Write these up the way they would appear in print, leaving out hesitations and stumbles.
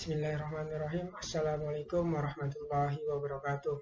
Bismillahirrahmanirrahim. Assalamualaikum warahmatullahi wabarakatuh.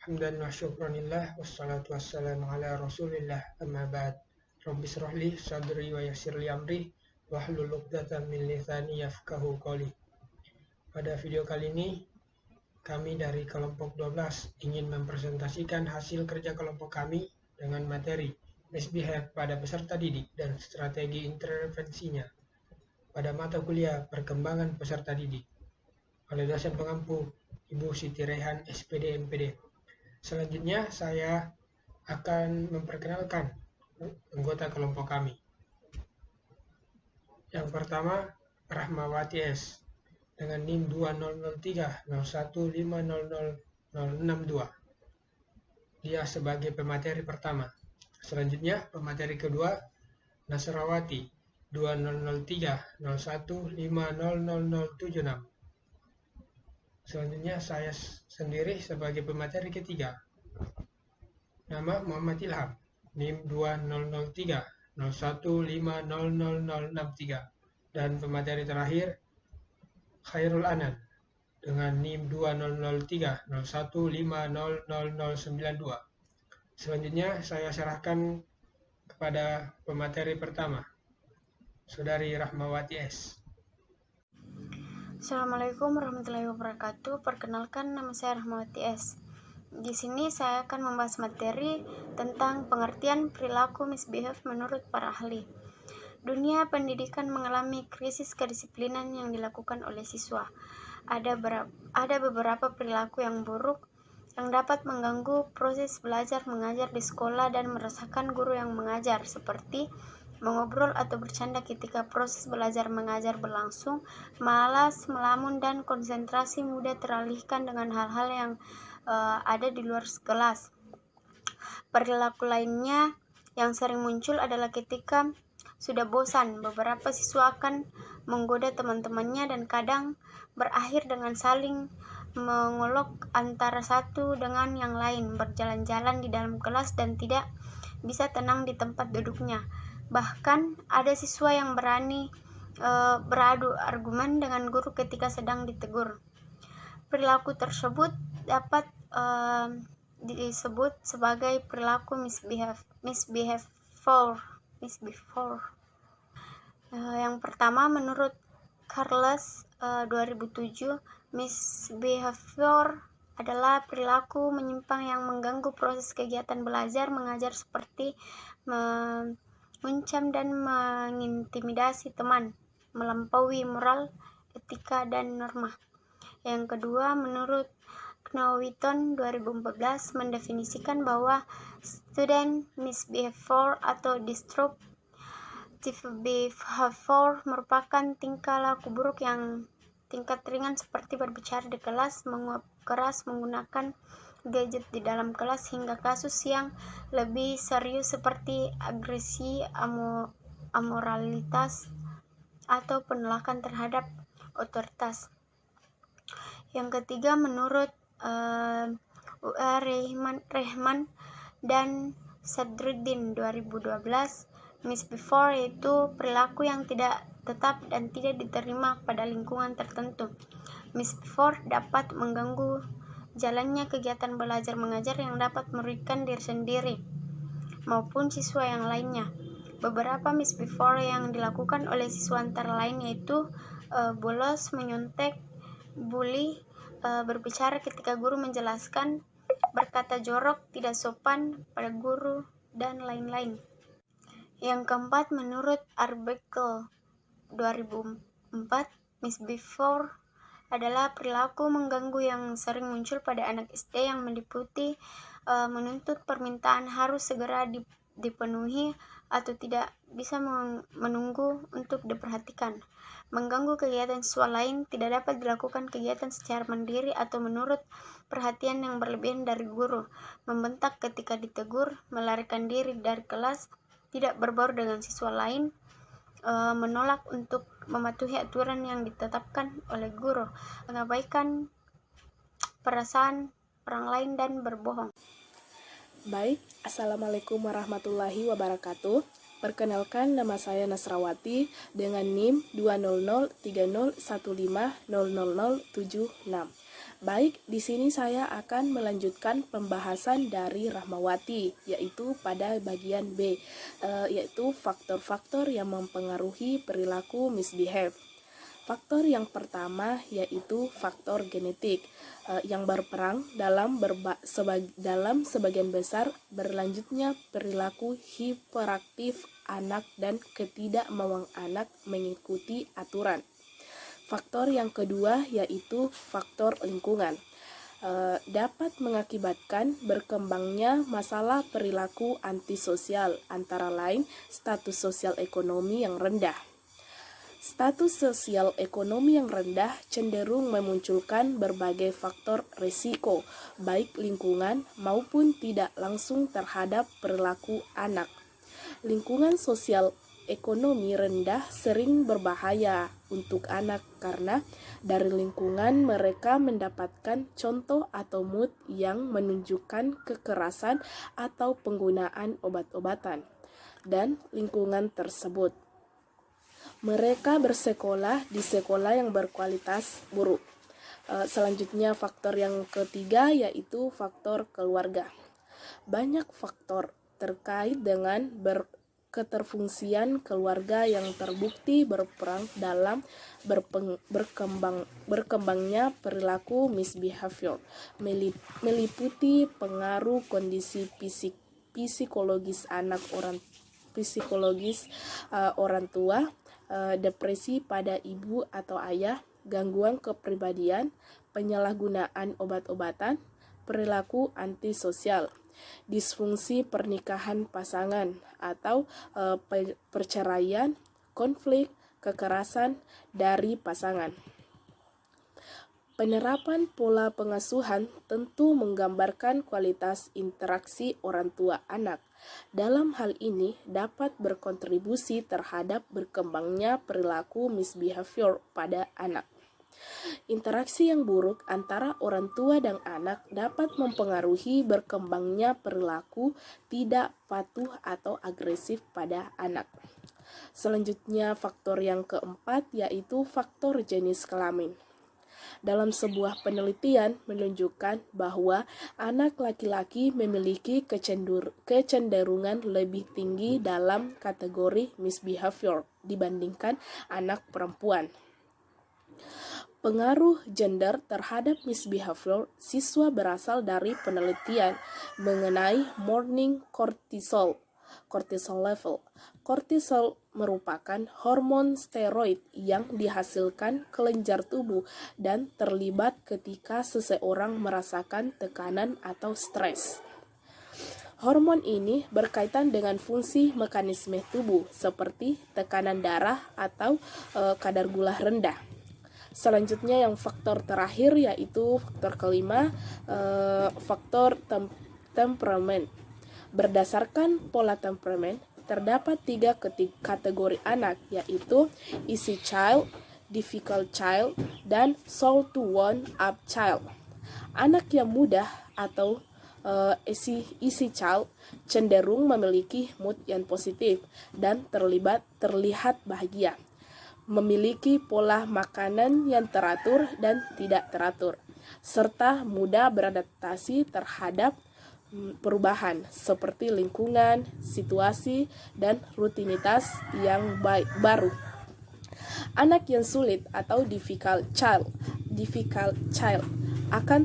Hamdan wa syukranillah wassalatu wassalamu ala rasulillah amma ba'd. Rabbi shrah li sadri wa yassir li amri wahlul 'uqdatam min lisani yafqahu qawli. Pada video kali ini kami dari kelompok 12 ingin mempresentasikan hasil kerja kelompok kami dengan materi misbehave pada peserta didik dan strategi intervensinya pada mata kuliah perkembangan peserta didik oleh dosen pengampu Ibu Siti Rehan SPD MPD. Selanjutnya saya akan memperkenalkan anggota kelompok kami. Yang pertama, Rahmawati S dengan NIM 200301500062. Dia sebagai pemateri pertama. Selanjutnya pemateri kedua, Nasrawati 200301500076. Selanjutnya saya sendiri sebagai pemateri ketiga. Nama Muhammad Ilham, NIM 200301500063. Dan pemateri terakhir Khairul Anan dengan NIM 200301500092. Selanjutnya saya serahkan kepada pemateri pertama, Saudari Rahmawati S. Assalamualaikum warahmatullahi wabarakatuh. Perkenalkan, nama saya Rahmawati S. Di sini saya akan membahas materi tentang pengertian perilaku misbehave menurut para ahli. Dunia pendidikan mengalami krisis kedisiplinan yang dilakukan oleh siswa. Ada beberapa perilaku yang buruk yang dapat mengganggu proses belajar mengajar di sekolah dan meresahkan guru yang mengajar, seperti mengobrol atau bercanda ketika proses belajar mengajar berlangsung, malas, melamun, dan konsentrasi mudah teralihkan dengan hal-hal yang ada di luar kelas. Perilaku lainnya yang sering muncul adalah ketika sudah bosan, beberapa siswa akan menggoda teman-temannya dan kadang berakhir dengan saling mengolok antara satu dengan yang lain, berjalan-jalan di dalam kelas dan tidak bisa tenang di tempat duduknya. Bahkan ada siswa yang berani beradu argumen dengan guru ketika sedang ditegur. Perilaku tersebut dapat disebut sebagai perilaku misbehave. Yang pertama, menurut Charles 2007, misbehavior adalah perilaku menyimpang yang mengganggu proses kegiatan belajar mengajar, seperti mengancam dan mengintimidasi teman, melampaui moral, etika, dan norma. Yang kedua, menurut Knowington 2014 mendefinisikan bahwa student misbehavior atau disruptive behavior merupakan tingkah laku buruk yang tingkat ringan seperti berbicara di kelas, menguap keras, menggunakan gadget di dalam kelas, hingga kasus yang lebih serius seperti agresi, amoralitas, atau penolakan terhadap otoritas. Yang ketiga, menurut Rehman dan Sadruddin 2012, misbehavior yaitu perilaku yang tidak tetap dan tidak diterima pada lingkungan tertentu. Misbehavior dapat mengganggu jalannya kegiatan belajar mengajar yang dapat merugikan diri sendiri maupun siswa yang lainnya. Beberapa misbehavior yang dilakukan oleh siswa antara lain yaitu bolos, menyontek, bully, berbicara ketika guru menjelaskan, berkata jorok, tidak sopan pada guru, dan lain-lain. Yang keempat, menurut Arbuckle 2004, misbehavior adalah perilaku mengganggu yang sering muncul pada anak SD yang meliputi menuntut permintaan harus segera dipenuhi atau tidak bisa menunggu untuk diperhatikan, mengganggu kegiatan siswa lain, tidak dapat dilakukan kegiatan secara mandiri atau menurut perhatian yang berlebihan dari guru, membentak ketika ditegur, melarikan diri dari kelas, tidak berbaur dengan siswa lain, menolak untuk mematuhi aturan yang ditetapkan oleh guru, mengabaikan perasaan orang lain, dan berbohong. Baik, Assalamualaikum warahmatullahi wabarakatuh. Perkenalkan, nama saya Nasrawati dengan NIM 2003015000076. Baik, di sini saya akan melanjutkan pembahasan dari Rahmawati, yaitu pada bagian B, yaitu faktor-faktor yang mempengaruhi perilaku misbehave. Faktor yang pertama yaitu faktor genetik yang berperang dalam sebagian besar berlanjutnya perilaku hiperaktif anak dan ketidakmauan anak mengikuti aturan. Faktor yang kedua yaitu faktor lingkungan. Dapat mengakibatkan berkembangnya masalah perilaku antisosial, antara lain status sosial ekonomi yang rendah. Status sosial ekonomi yang rendah cenderung memunculkan berbagai faktor risiko, baik lingkungan maupun tidak langsung terhadap perilaku anak. Lingkungan sosial ekonomi rendah sering berbahaya untuk anak karena dari lingkungan mereka mendapatkan contoh atau mood yang menunjukkan kekerasan atau penggunaan obat-obatan dan lingkungan tersebut. Mereka bersekolah di sekolah yang berkualitas buruk. Selanjutnya faktor yang ketiga yaitu faktor keluarga. Banyak faktor terkait dengan keterfungsian keluarga yang terbukti berperan dalam berkembangnya perilaku misbehavior, meliputi pengaruh kondisi psikologis orang tua, depresi pada ibu atau ayah, gangguan kepribadian, penyalahgunaan obat-obatan, perilaku antisosial, disfungsi pernikahan pasangan atau perceraian, konflik, kekerasan dari pasangan. Penerapan pola pengasuhan tentu menggambarkan kualitas interaksi orang tua anak. Dalam hal ini dapat berkontribusi terhadap berkembangnya perilaku misbehavior pada anak. Interaksi yang buruk antara orang tua dan anak dapat mempengaruhi berkembangnya perilaku tidak patuh atau agresif pada anak. Selanjutnya faktor yang keempat yaitu faktor jenis kelamin. Dalam sebuah penelitian menunjukkan bahwa anak laki-laki memiliki kecenderungan lebih tinggi dalam kategori misbehavior dibandingkan anak perempuan. Pengaruh gender terhadap misbehavior siswa berasal dari penelitian mengenai morning cortisol level. Kortisol merupakan hormon steroid yang dihasilkan kelenjar tubuh dan terlibat ketika seseorang merasakan tekanan atau stres. Hormon ini berkaitan dengan fungsi mekanisme tubuh seperti tekanan darah atau kadar gula rendah. Selanjutnya yang faktor terakhir yaitu faktor kelima, faktor temperamen. Berdasarkan pola temperamen, terdapat 3 kategori anak, yaitu easy child, difficult child, dan slow to warm up child. Anak yang mudah atau easy child cenderung memiliki mood yang positif dan terlihat bahagia, memiliki pola makanan yang teratur dan tidak teratur, serta mudah beradaptasi terhadap perubahan seperti lingkungan, situasi, dan rutinitas yang baru. Anak yang sulit atau difficult child akan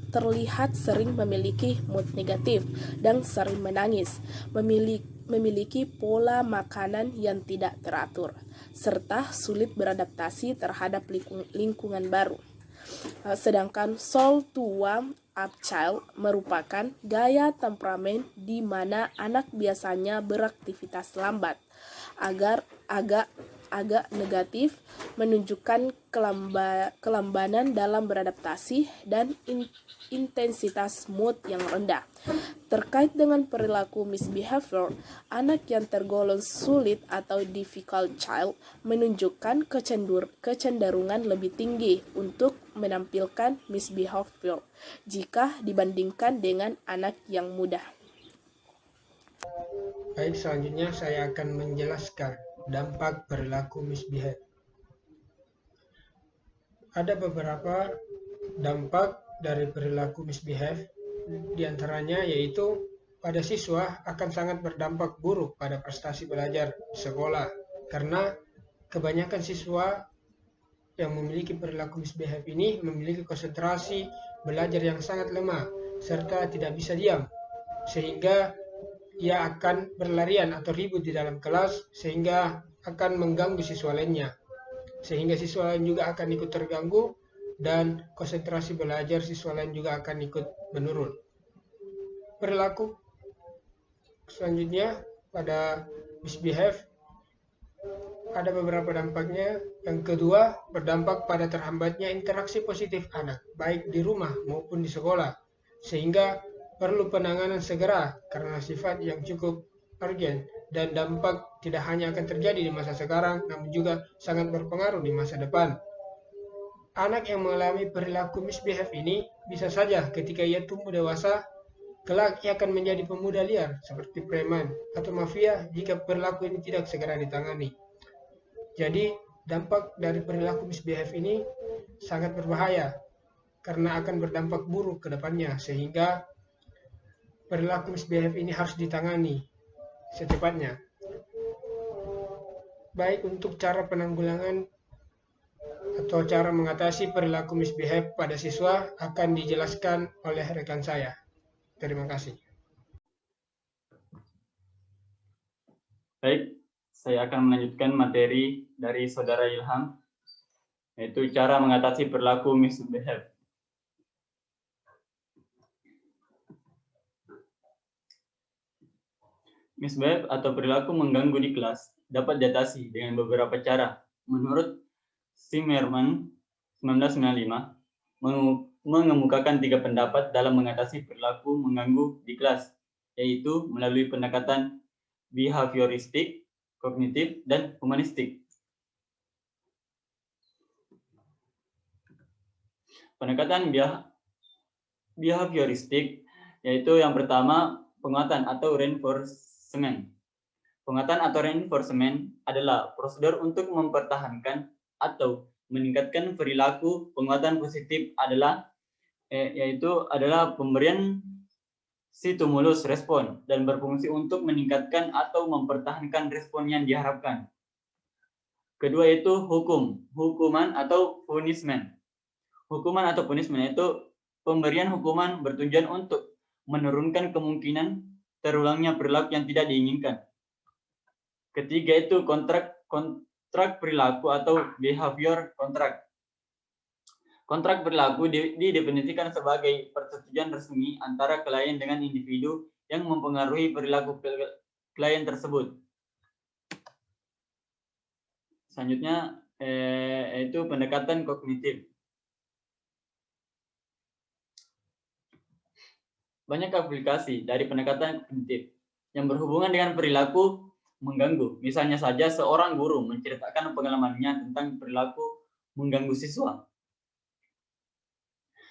terlihat sering memiliki mood negatif dan sering menangis, memiliki pola makanan yang tidak teratur, serta sulit beradaptasi terhadap lingkungan baru. Sedangkan slow to warm up child merupakan gaya temperamen di mana anak biasanya beraktivitas lambat, agak negatif, menunjukkan kelambanan dalam beradaptasi dan intensitas mood yang rendah. Terkait dengan perilaku misbehavior, anak yang tergolong sulit atau difficult child menunjukkan kecenderungan lebih tinggi untuk menampilkan misbehavior jika dibandingkan dengan anak yang mudah. Baik, selanjutnya saya akan menjelaskan dampak perilaku misbehave. Ada beberapa dampak dari perilaku misbehave, diantaranya yaitu pada siswa akan sangat berdampak buruk pada prestasi belajar di sekolah, karena kebanyakan siswa yang memiliki perilaku misbehave ini memiliki konsentrasi belajar yang sangat lemah, serta tidak bisa diam, sehingga ia akan berlarian atau ribut di dalam kelas, sehingga akan mengganggu siswa lainnya. Sehingga siswa lain juga akan ikut terganggu, dan konsentrasi belajar siswa lain juga akan ikut menurun. Perilaku selanjutnya pada misbehave ada beberapa dampaknya. Yang kedua, berdampak pada terhambatnya interaksi positif anak, baik di rumah maupun di sekolah, sehingga perlu penanganan segera karena sifat yang cukup urgent, dan dampak tidak hanya akan terjadi di masa sekarang, namun juga sangat berpengaruh di masa depan. Anak yang mengalami perilaku misbehave ini bisa saja ketika ia tumbuh dewasa, kelak ia akan menjadi pemuda liar seperti preman atau mafia jika perilaku ini tidak segera ditangani. Jadi, dampak dari perilaku misbehave ini sangat berbahaya karena akan berdampak buruk ke depannya, sehingga perilaku misbehave ini harus ditangani secepatnya. Baik, untuk cara penanggulangan atau cara mengatasi perilaku misbehave pada siswa akan dijelaskan oleh rekan saya. Terima kasih. Baik, saya akan melanjutkan materi dari Saudara Ilham, yaitu cara mengatasi perilaku misbehave. Misbehave atau perilaku mengganggu di kelas dapat diatasi dengan beberapa cara. Menurut Zimmerman 1995, mengemukakan 3 pendapat dalam mengatasi perilaku mengganggu di kelas, yaitu melalui pendekatan behavioristik, kognitif, dan humanistik. Pendekatan behavioristik yaitu yang pertama penguatan atau reinforcement. Penguatan atau reinforcement adalah prosedur untuk mempertahankan atau meningkatkan perilaku. Penguatan positif adalah adalah pemberian stimulus respon dan berfungsi untuk meningkatkan atau mempertahankan respon yang diharapkan. Kedua itu hukuman atau punishment. Hukuman atau punishment itu pemberian hukuman bertujuan untuk menurunkan kemungkinan terulangnya perilaku yang tidak diinginkan. Ketiga itu kontrak perilaku atau behavior contract. Kontrak perilaku didefinisikan sebagai persetujuan resmi antara klien dengan individu yang mempengaruhi perilaku klien tersebut. Selanjutnya itu pendekatan kognitif. Banyak aplikasi dari pendekatan kognitif yang berhubungan dengan perilaku mengganggu. Misalnya saja seorang guru menceritakan pengalamannya tentang perilaku mengganggu siswa.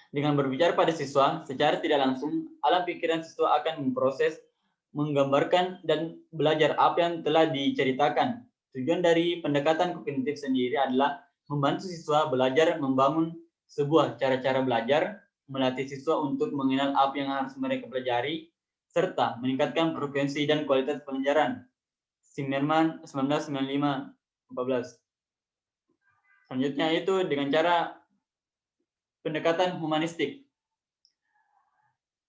Dengan berbicara pada siswa, secara tidak langsung, alam pikiran siswa akan memproses, menggambarkan, dan belajar apa yang telah diceritakan. Tujuan dari pendekatan kognitif sendiri adalah membantu siswa belajar membangun sebuah cara-cara belajar, melatih siswa untuk mengenal apa yang harus mereka pelajari, serta meningkatkan frekuensi dan kualitas pelajaran. Zimmerman 1995-14. Selanjutnya itu dengan cara pendekatan humanistik.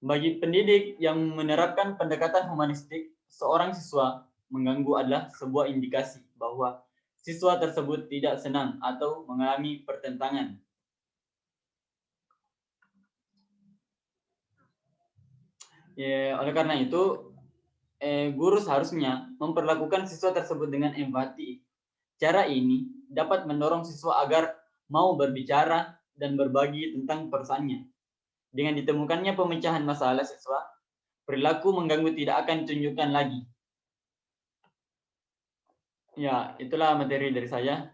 Bagi pendidik yang menerapkan pendekatan humanistik, seorang siswa mengganggu adalah sebuah indikasi bahwa siswa tersebut tidak senang atau mengalami pertentangan. Oleh karena itu, guru seharusnya memperlakukan siswa tersebut dengan empati. Cara ini dapat mendorong siswa agar mau berbicara dan berbagi tentang perasaannya. Dengan ditemukannya pemecahan masalah siswa, perilaku mengganggu tidak akan ditunjukkan lagi. Ya, itulah materi dari saya.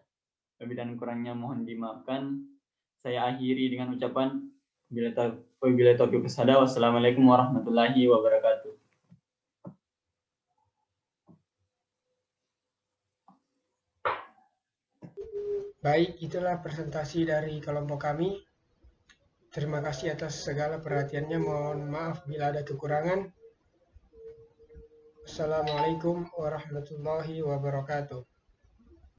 Lebih dan kurangnya mohon dimaafkan. Saya akhiri dengan ucapan wabillahi taufiq wal hidayah. Wassalamualaikum warahmatullahi wabarakatuh. Baik, itulah presentasi dari kelompok kami. Terima kasih atas segala perhatiannya. Mohon maaf bila ada kekurangan. Assalamualaikum warahmatullahi wabarakatuh.